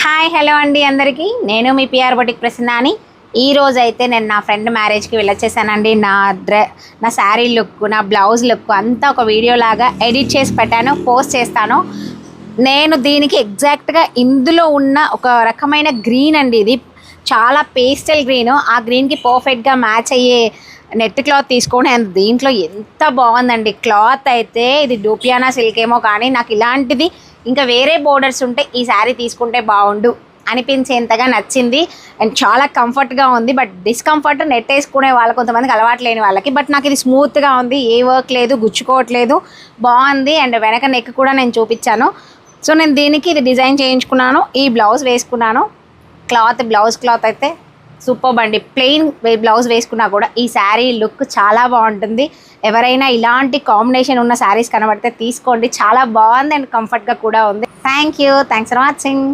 Hi hello అండి అందరికీ నేను మీ పిఆర్ బొటిక్ ప్రసన్నాని ఈ రోజు అయితే నేను నా ఫ్రెండ్ మ్యారేజ్కి వెళ్ళొచ్చేసానండి. నా శారీ లుక్, నా బ్లౌజ్ లుక్ అంతా ఒక వీడియో లాగా ఎడిట్ చేసి పెట్టాను, పోస్ట్ చేస్తాను. నేను దీనికి ఎగ్జాక్ట్గా ఇందులో ఉన్న ఒక రకమైన గ్రీన్ అండి, ఇది చాలా పేస్టల్ గ్రీన్. ఆ గ్రీన్కి పర్ఫెక్ట్గా మ్యాచ్ అయ్యే నెట్ క్లాత్ తీసుకొని దీంట్లో ఎంత బాగుందండి. క్లాత్ అయితే ఇది డూపియానా సిల్క్ ఏమో కానీ నాకు ఇలాంటిది ఇంకా వేరే బోర్డర్స్ ఉంటే ఈ శారీ తీసుకుంటే బాగుండు అనిపించేంతగా నచ్చింది. అండ్ చాలా కంఫర్ట్గా ఉంది. బట్ డిస్కంఫర్ట్ నెట్ వేసుకునే వాళ్ళకి, కొంతమందికి అలవాటు లేని వాళ్ళకి. బట్ నాకు ఇది స్మూత్గా ఉంది, ఏ వర్క్ లేదు, గుచ్చుకోవట్లేదు, బాగుంది. అండ్ వెనక నెక్ కూడా నేను చూపించాను. సో నేను దీనికి ఇది డిజైన్ చేయించుకున్నాను, ఈ బ్లౌజ్ వేసుకున్నాను. బ్లౌజ్ క్లాత్ అయితే సూపర్ అండి. ప్లెయిన్ బ్లౌజ్ వేసుకున్నా కూడా ఈ శారీ లుక్ చాలా బాగుంటుంది. ఎవరైనా ఇలాంటి కాంబినేషన్ ఉన్న శారీస్ కనబడితే తీసుకోండి, చాలా బాగుంది అండ్ కంఫర్ట్గా కూడా ఉంది. Thanks for watching.